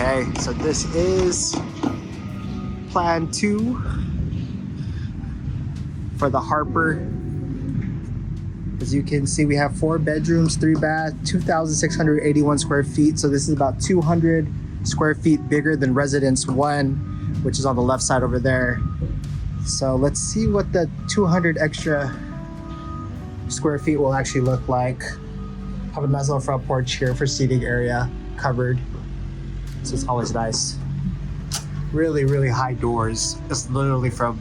Okay, so this is plan 2 for the Harper. As you can see, we have 4 bedrooms, 3 baths, 2,681 square feet. So this is about 200 square feet bigger than Residence 1, which is on the left side over there. So let's see what the 200 extra square feet will actually look like. Have a nice little front porch here for seating area, covered. So it's always nice. Really, really high doors. It's literally from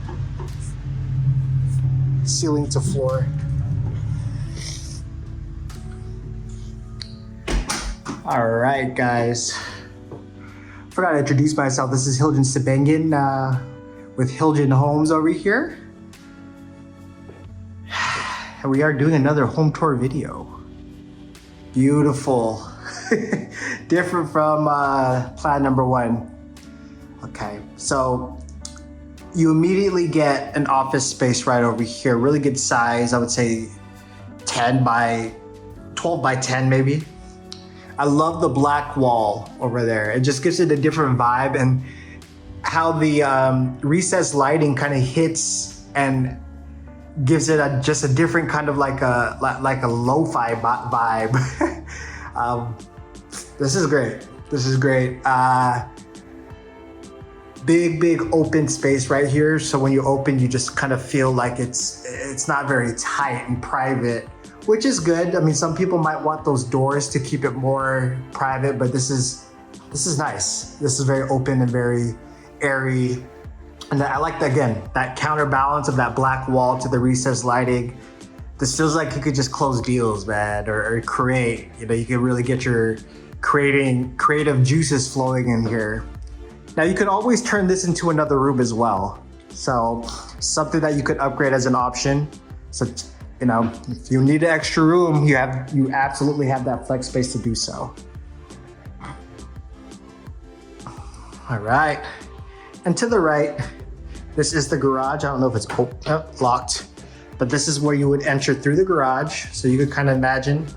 ceiling to floor. All right, guys. Forgot to introduce myself. This is Hiljin Sabangan with Hiljin Homes over here. And we are doing another home tour video. Beautiful. Different from plan number 1. Okay, so you immediately get an office space right over here. Really good size. I would say 12 by 10 maybe. I love the black wall over there. It just gives it a different vibe, and how the recessed lighting kind of hits and gives it just a different kind of like a lo-fi vibe. This is great. This is great. Big open space right here. So when you open, you just kind of feel like it's not very tight and private, which is good. I mean, some people might want those doors to keep it more private, but this is nice. This is very open and very airy. And I like that, again, that counterbalance of that black wall to the recessed lighting. This feels like you could just close deals, man, or create. You know, you can really get your creative juices flowing in here. Now you could always turn this into another room as well. So something that you could upgrade as an option. So, you know, if you need an extra room, you absolutely have that flex space to do so. All right, and to the right, this is the garage. I don't know if it's locked, but this is where you would enter through the garage. So you could kind of imagine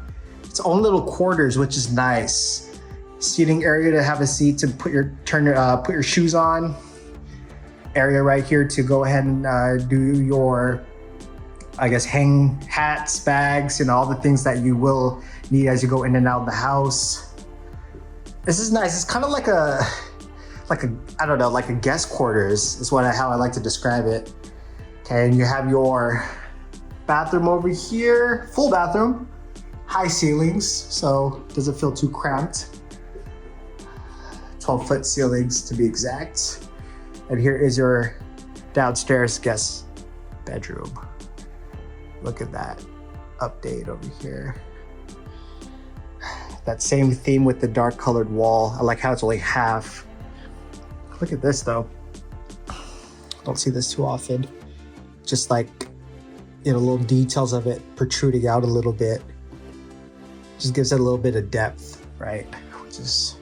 its own little quarters, which is nice. Seating area to have a seat to put your shoes on. Area right here to go ahead and do your, I guess, hang hats, bags, and all the things that you will need as you go in and out of the house. This is nice. It's kind of like a I don't know, like a guest quarters is how I like to describe it. Okay, and you have your bathroom over here, full bathroom, high ceilings, so it doesn't feel too cramped. 12-foot ceilings to be exact. And here is your downstairs guest bedroom. Look at that update over here. That same theme with the dark colored wall. I like how it's only half. Look at this though. Don't see this too often. Just like, you know, little details of it protruding out a little bit. Just gives it a little bit of depth, right? Which is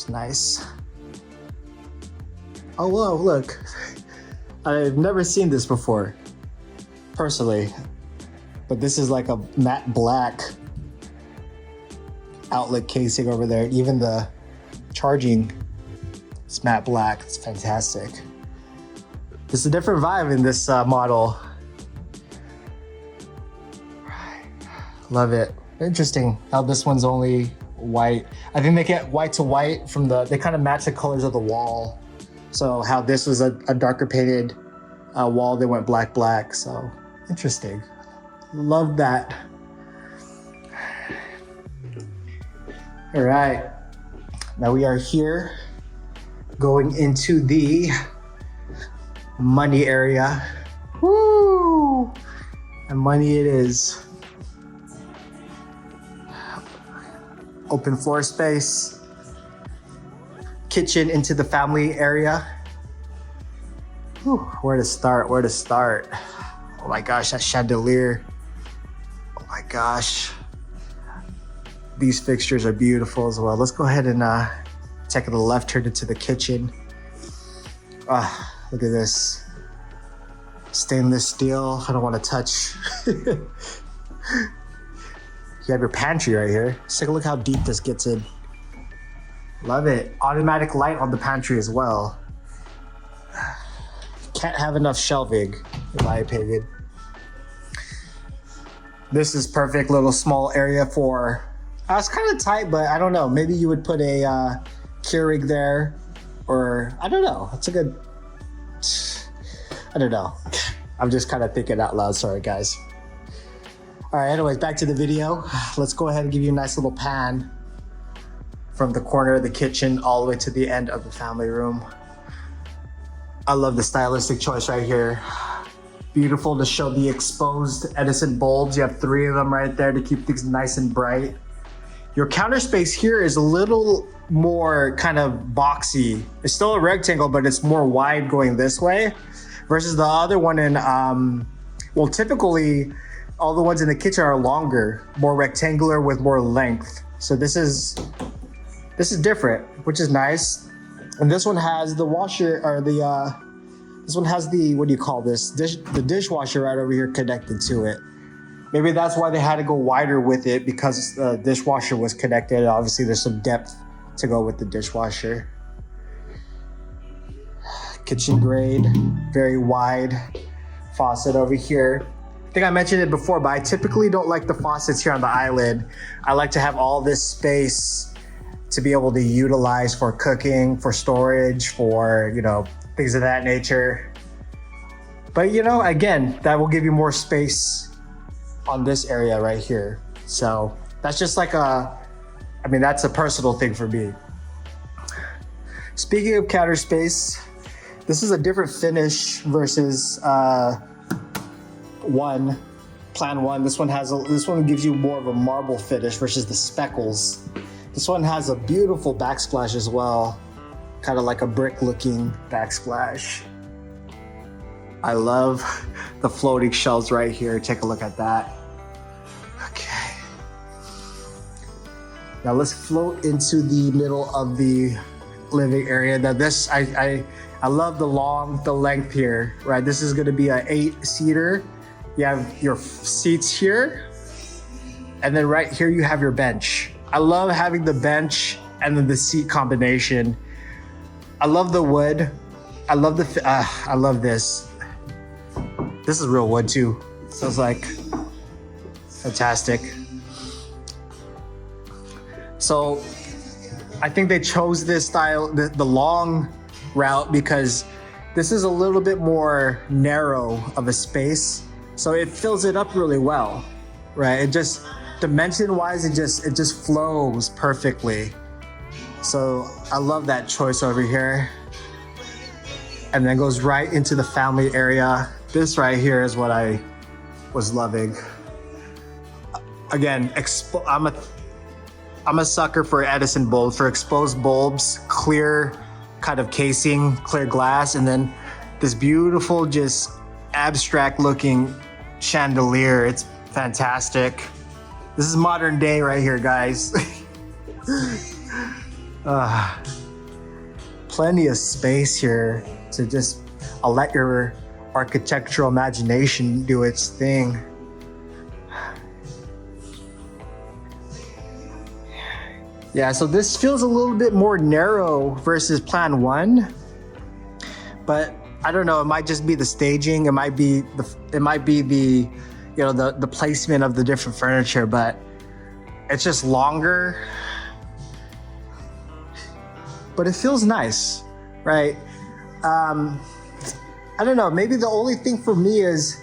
nice. Oh, whoa, look. I've never seen this before, personally. But this is like a matte black outlet casing over there. Even the charging is matte black. It's fantastic. There's a different vibe in this model. Love it. Interesting how this one's only white. I think they get white to white from they kind of match the colors of the wall. So how this was a darker painted wall, they went black. So interesting. Love that. All right, now we are here going into the money area. Woo! And money it is. Open floor space. Kitchen into the family area. Whew, where to start? Oh my gosh, that chandelier. Oh my gosh. These fixtures are beautiful as well. Let's go ahead and take it to the left, turn into the kitchen. Look at this. Stainless steel, I don't want to touch. You have your pantry right here. Let's take a look how deep this gets in. Love it. Automatic light on the pantry as well. Can't have enough shelving, in my opinion. This is perfect little small area for, it's kind of tight, but I don't know. Maybe you would put a Keurig there, or I don't know. It's a good, I don't know. I'm just kind of thinking out loud. Sorry, guys. All right, anyways, back to the video. Let's go ahead and give you a nice little pan from the corner of the kitchen all the way to the end of the family room. I love the stylistic choice right here. Beautiful to show the exposed Edison bulbs. You have 3 of them right there to keep things nice and bright. Your counter space here is a little more kind of boxy. It's still a rectangle, but it's more wide going this way versus the other one in, well, typically all the ones in the kitchen are longer, more rectangular with more length. So this is different, which is nice. And this one has the washer, or this one has the, what do you call this? The dishwasher right over here connected to it. Maybe that's why they had to go wider with it, because the dishwasher was connected. Obviously there's some depth to go with the dishwasher. Kitchen grade, very wide faucet over here. I think I mentioned it before, but I typically don't like the faucets here on the island. I like to have all this space to be able to utilize for cooking, for storage, for, you know, things of that nature. But, you know, again, that will give you more space on this area right here. So that's just like that's a personal thing for me. Speaking of counter space, this is a different finish versus plan one. This one gives you more of a marble finish versus the speckles. This one has a beautiful backsplash as well, kind of like a brick looking backsplash. I love the floating shelves right here. Take a look at that. Okay. Now let's float into the middle of the living area. Now this, I love the length here, right? This is gonna be an 8-seater. You have your seats here, and then right here you have your bench. I love having the bench and then the seat combination. I love the wood. I love I love this. This is real wood too. So it's like fantastic. So I think they chose this style, the long route, because this is a little bit more narrow of a space. So it fills it up really well, right? It just, dimension-wise, it just flows perfectly. So I love that choice over here. And then goes right into the family area. This right here is what I was loving. Again, I'm a sucker for Edison bulbs, for exposed bulbs, clear kind of casing, clear glass, and then this beautiful, just abstract looking chandelier. It's fantastic. This is modern day right here, guys. Plenty of space here to just let your architectural imagination do its thing. Yeah, so this feels a little bit more narrow versus plan one, but I don't know, it might just be the staging, it might be the you know, the placement of the different furniture, but it's just longer. But it feels nice, right? I don't know, maybe the only thing for me is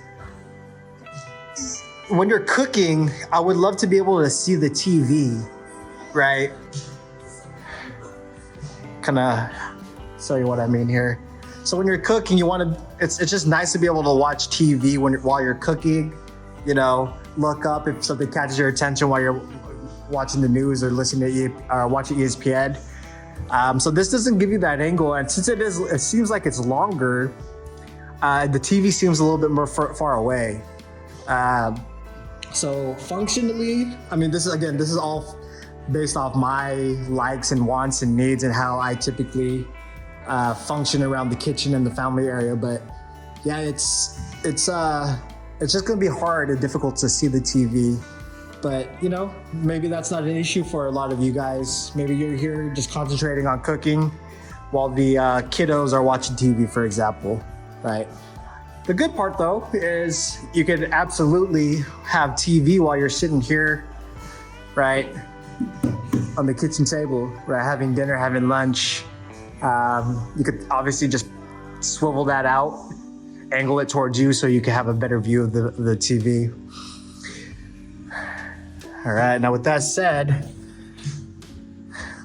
when you're cooking, I would love to be able to see the TV, right? Kind of show you what I mean here. So when you're cooking, it's just nice to be able to watch TV while you're cooking, you know, look up if something catches your attention while you're watching the news or listening to watching ESPN. So this doesn't give you that angle, and since it seems like it's longer, the TV seems a little bit more far away. So functionally, I mean, this is all based off my likes and wants and needs and how I typically function around the kitchen and the family area. But yeah, it's just gonna be hard and difficult to see the TV But you know, maybe that's not an issue for a lot of you guys. Maybe you're here just concentrating on cooking while the kiddos are watching TV, for example, right? The good part though is you could absolutely have TV while you're sitting here, right, on the kitchen table, right, having dinner, having lunch. You could obviously just swivel that out, angle it towards you so you can have a better view of the TV. All right, now with that said,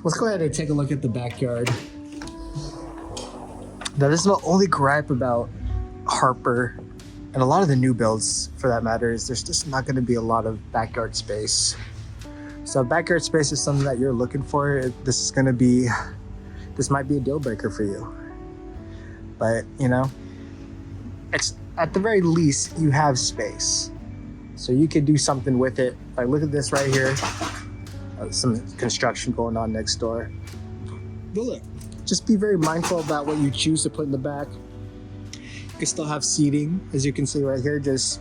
let's go ahead and take a look at the backyard. Now this is my only gripe about Harper, and a lot of the new builds for that matter, is there's just not gonna be a lot of backyard space. So backyard space is something that you're looking for. This might be a deal breaker for you. But you know, it's at the very least you have space. So you could do something with it. Like look at this right here. Some construction going on next door. But look, just be very mindful about what you choose to put in the back. You can still have seating, as you can see right here. Just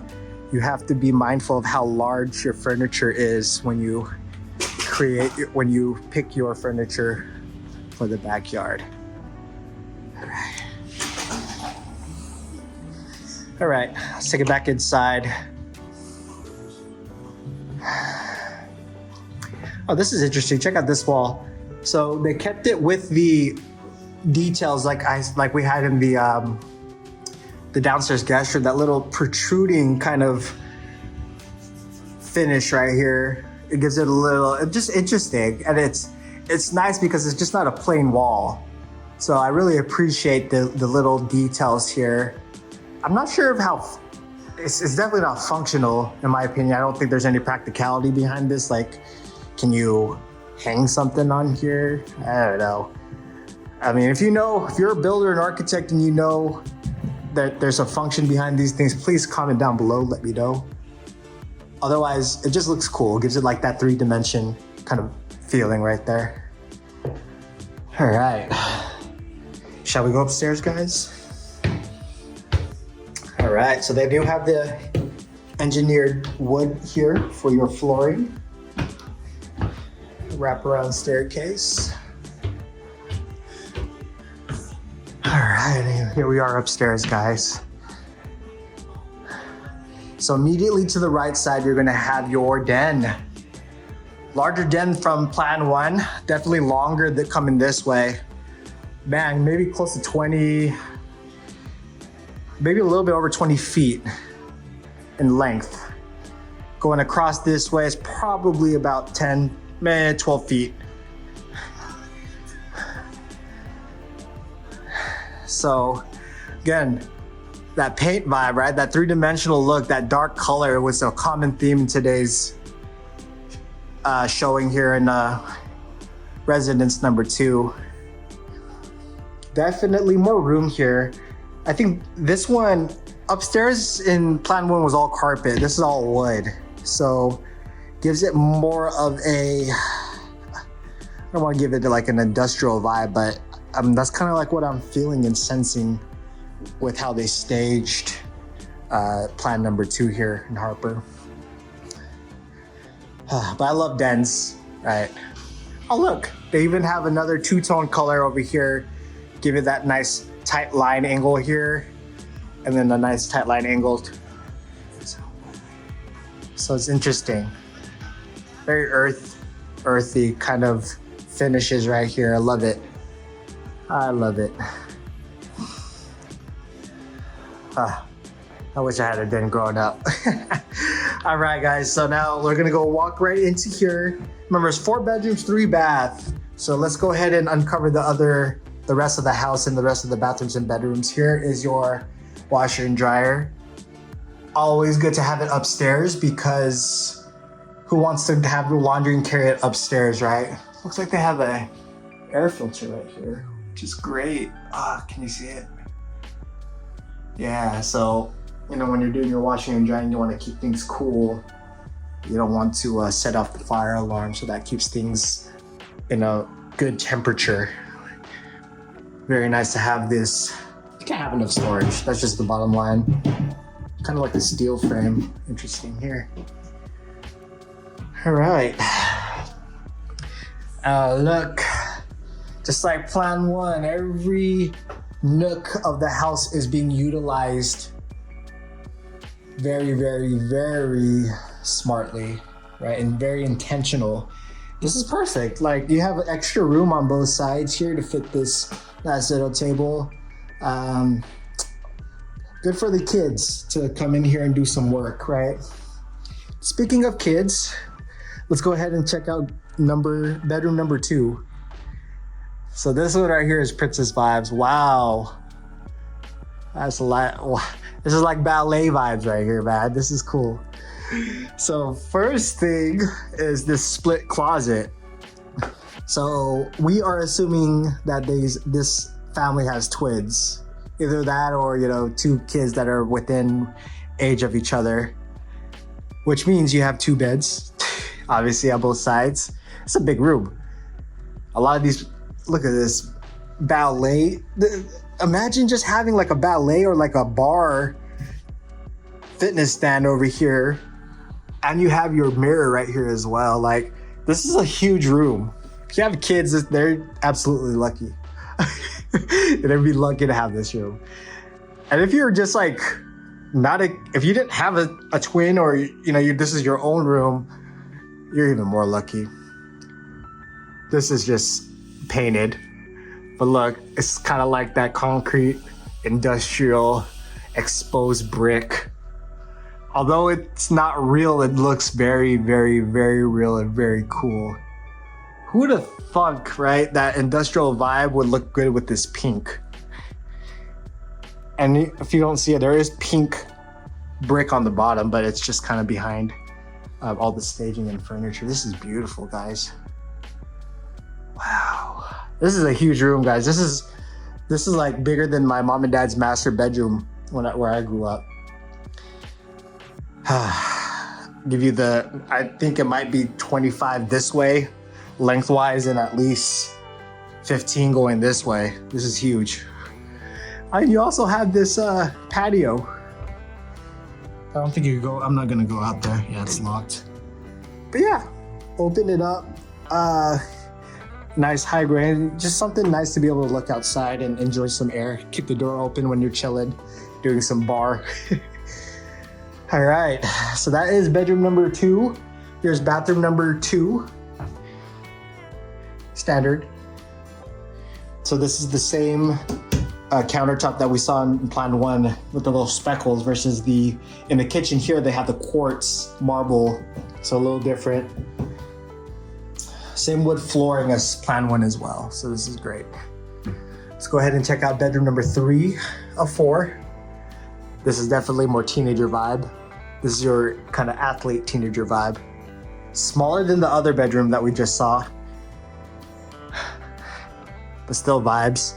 you have to be mindful of how large your furniture is when you pick your furniture for the backyard. All right, let's take it back inside. Oh, this is interesting. Check out this wall. So they kept it with the details like we had in the downstairs guest room, that little protruding kind of finish right here. It gives it a little, just interesting. And it's nice because it's just not a plain wall. So I really appreciate the little details here. I'm not sure of how, it's definitely not functional in my opinion. I don't think there's any practicality behind this. Like, can you hang something on here? I don't know. I mean, if you're a builder and architect and you know that there's a function behind these things, please comment down below, let me know. Otherwise, it just looks cool. It gives it like that 3-dimension kind of feeling right there. All right. Shall we go upstairs, guys? All right, so they do have the engineered wood here for your flooring. Wraparound staircase. All right, here we are upstairs, guys. So immediately to the right side, you're gonna have your den. Larger den from Plan 1, definitely longer than coming this way. Man, maybe close to 20, maybe a little bit over 20 feet in length. Going across this way is probably about 12 feet. So again, that paint vibe, right? That 3-dimensional look, that dark color was a common theme in today's showing here in residence number 2. Definitely more room here. I think this one upstairs in Plan 1 was all carpet. This is all wood. So gives it more of a, I don't want to give it like an industrial vibe, but that's kind of like what I'm feeling and sensing with how they staged Plan number 2 here in Harper. But I love dens, right? Oh look, they even have another 2-tone color over here. Give it that nice tight line angle here, and then a nice tight line angle. So it's interesting. Very earthy kind of finishes right here. I love it. I love it. I wish I had a den growing up. All right, guys. So now we're gonna go walk right into here. Remember, it's 4 bedrooms, 3 baths. So let's go ahead and uncover the rest of the house and the rest of the bathrooms and bedrooms. Here is your washer and dryer. Always good to have it upstairs because who wants to have the laundry and carry it upstairs, right? Looks like they have a air filter right here, which is great. Can you see it? Yeah, so, when you're doing your washing and drying, you want to keep things cool. You don't want to set off the fire alarm, so that keeps things in a good temperature. Very nice to have this. You can't have enough storage. That's just the bottom line. Kind of like the steel frame. Interesting here. All right. Look, just like plan one, every nook of the house is being utilized very, very, very smartly, right? And very intentional. This is perfect. Like, you have an extra room on both sides here to fit this nice little table. Good for the kids to come in here and do some work, right? Speaking of kids, let's go ahead and check out bedroom number 2. So this one right here is princess vibes. Wow. That's a lot. Wow. This is like ballet vibes right here, man. This is cool. So first thing is this split closet. So we are assuming that this family has twins. Either that or, 2 kids that are within age of each other. Which means you have 2 beds, obviously on both sides. It's a big room. A lot of these, look at this ballet. Imagine just having like a ballet or like a bar fitness stand over here. And you have your mirror right here as well. Like, this is a huge room. If you have kids, they're absolutely lucky. They'd be lucky to have this room. And if you're just like, if you didn't have a twin or, this is your own room, you're even more lucky. This is just painted. But look, it's kind of like that concrete, industrial, exposed brick. Although it's not real, it looks very, very, very real and very cool. Who would have thunk, right? That industrial vibe would look good with this pink. And if you don't see it, there is pink brick on the bottom, but it's just kind of behind all the staging and furniture. This is beautiful, guys. Wow. This is a huge room, guys. This is like bigger than my mom and dad's master bedroom where I grew up. Give you I think it might be 25 this way, lengthwise, and at least 15 going this way. This is huge. And you also have this patio. I don't think you can go, I'm not gonna go out there. Yeah, it's locked. But yeah, open it up. Nice high grade, just something nice to be able to look outside and enjoy some air. Keep the door open when you're chilling, doing some bar. All right, so that is bedroom number 2. Here's bathroom number 2. Standard. So this is the same countertop that we saw in plan 1 with the little speckles versus in the kitchen here, they have the quartz marble. So a little different. Same wood flooring as plan 1 as well. So this is great. Let's go ahead and check out bedroom number 3 of 4. This is definitely more teenager vibe. This is your kind of athlete teenager vibe. Smaller than the other bedroom that we just saw, but still vibes.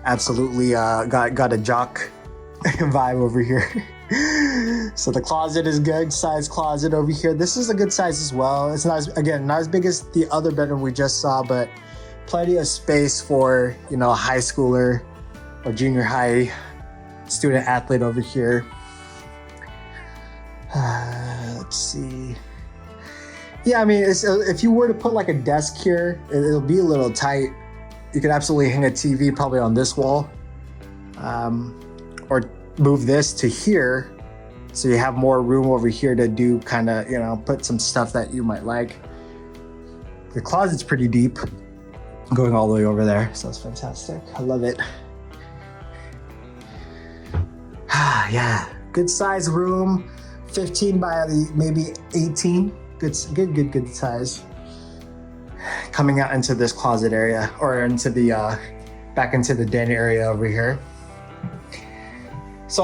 Absolutely got a jock vibe over here. So the closet is good size closet over here. This is a good size as well. It's not as big as the other bedroom we just saw, but plenty of space for, a high schooler or junior high student athlete over here. Let's see. Yeah, I mean, if you were to put like a desk here, it'll be a little tight. You could absolutely hang a TV probably on this wall, or move this to here, so you have more room over here to do kind of, put some stuff that you might like. The closet's pretty deep, going all the way over there, so it's fantastic. I love it. Yeah, good size room, 15 by maybe 18. Good size. Coming out into this closet area, or into the back into the den area over here. So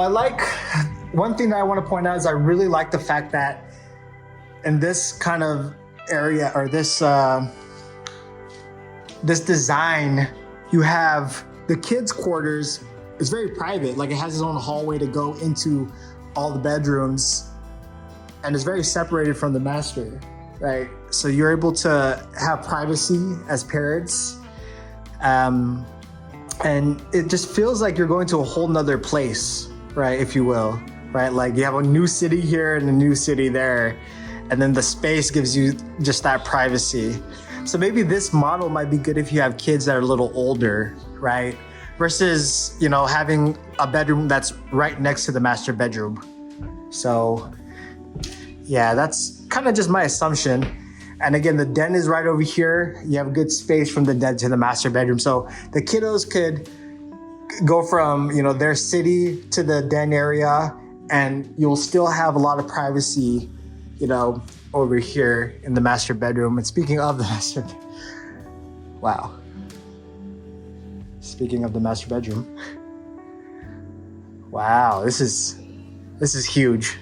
one thing that I want to point out is I really like the fact that in this kind of area, or this design, you have the kids' quarters. It's very private. Like, it has its own hallway to go into all the bedrooms, and it's very separated from the master, right? So you're able to have privacy as parents. And it just feels like you're going to a whole nother place, right? If you will, right? Like, you have a new city here and a new city there. And and then the space gives you just that privacy. So maybe this model might be good if you have kids that are a little older, right? Versus, you know, having a bedroom that's right next to the master bedroom. So yeah, that's kind of just my assumption. And again, the den is right over here. You have good space from the den to the master bedroom. So the kiddos could go from, you know, their city to the den area, and you'll still have a lot of privacy, you know, over here in the master bedroom. And speaking of the master, wow. Speaking of the master bedroom, wow, this is huge.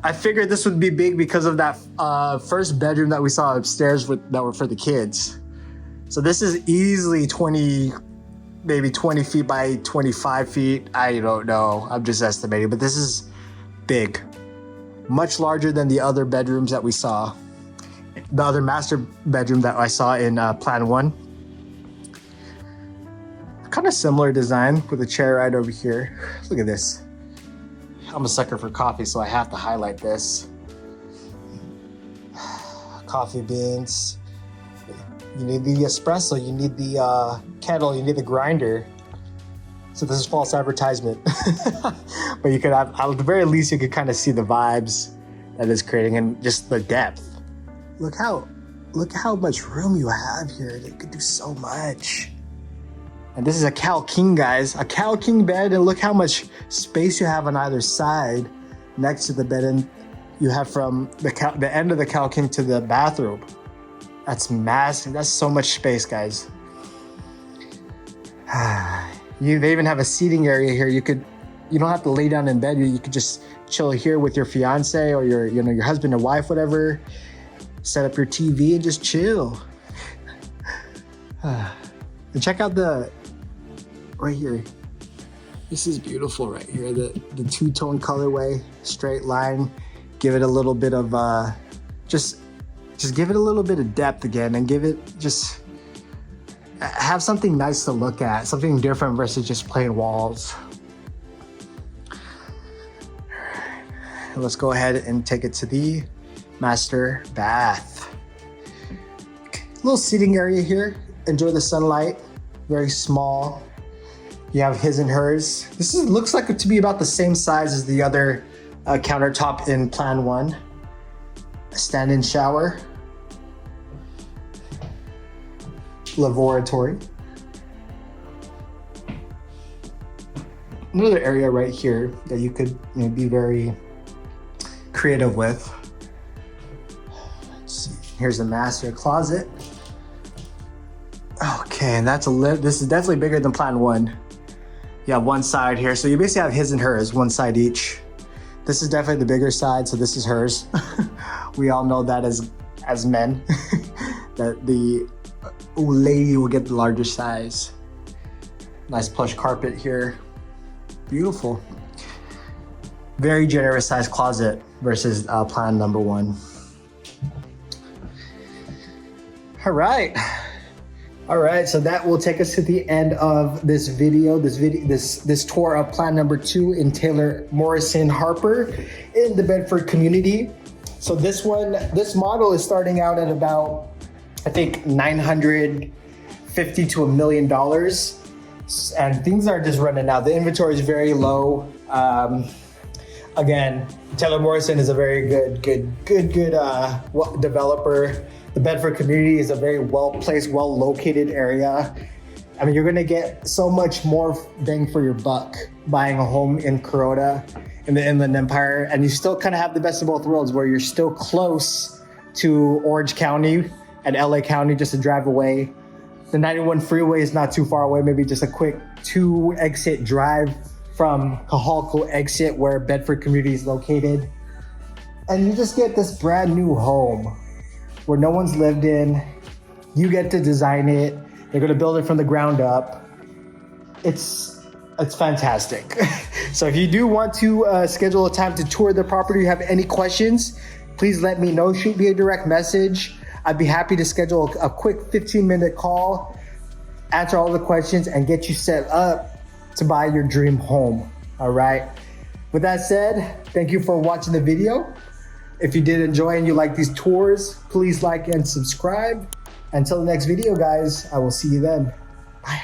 I figured this would be big because of that first bedroom that we saw upstairs that were for the kids. So this is easily 20 feet by 25 feet. I don't know. I'm just estimating, but this is big. Much larger than the other bedrooms that we saw. The other master bedroom that I saw in Plan 1. Kind of similar design with a chair right over here. Look at this. I'm a sucker for coffee, so I have to highlight this. Coffee beans. You need the espresso, you need the kettle, you need the grinder. So this is false advertisement. But you could have, at the very least, you could kind of see the vibes that it's creating and just the depth. Look how much room you have here. You could do so much. And this is a Cal King, guys. A Cal King bed, and look how much space you have on either side next to the bed. And you have from the end of the Cal King to the bathroom. That's massive. That's so much space, guys. They even have a seating area here. You don't have to lay down in bed. You could just chill here with your fiance or your husband or wife, whatever. Set up your TV and just chill. And check out right here. This is beautiful right here. The two-tone colorway, straight line. Give it a little bit of just give it a little bit of depth again, and have something nice to look at, something different versus just plain walls. Let's go ahead and take it to the master bath. Little seating area here. Enjoy the sunlight. Very small. You have his and hers. Looks like it to be about the same size as the other countertop in Plan 1. A stand-in shower. Lavatory. Another area right here that you could be very creative with. Let's see. Here's the master closet. Okay, and this is definitely bigger than Plan 1. You have one side here, so you basically have his and hers, one side each. This is definitely the bigger side, so this is hers. We all know that as men, that the lady will get the larger size. Nice plush carpet here. Beautiful. Very generous size closet versus Plan number 1. All right, so that will take us to the end of this video. This tour of Plan number 2 in Taylor Morrison Harper in the Bedford community. So this model is starting out at about, I think, $950 to $1 million, and things are just running out. The inventory is very low. Again, Taylor Morrison is a very good developer. The Bedford community is a very well-placed, well-located area. I mean, you're gonna get so much more bang for your buck buying a home in Kuroda, in the Inland Empire, and you still kind of have the best of both worlds, where you're still close to Orange County and LA County, just a drive away. The 91 freeway is not too far away, maybe just a quick 2-exit drive from Cajalco exit, where Bedford community is located. And you just get this brand new home where no one's lived in. You get to design it. They're gonna build it from the ground up. It's fantastic. So if you do want to schedule a time to tour the property, you have any questions, please let me know. Shoot me a direct message. I'd be happy to schedule a quick 15-minute call, answer all the questions, and get you set up to buy your dream home. All right. With that said, thank you for watching the video. If you did enjoy and you like these tours, please like and subscribe. Until the next video, guys, I will see you then. Bye.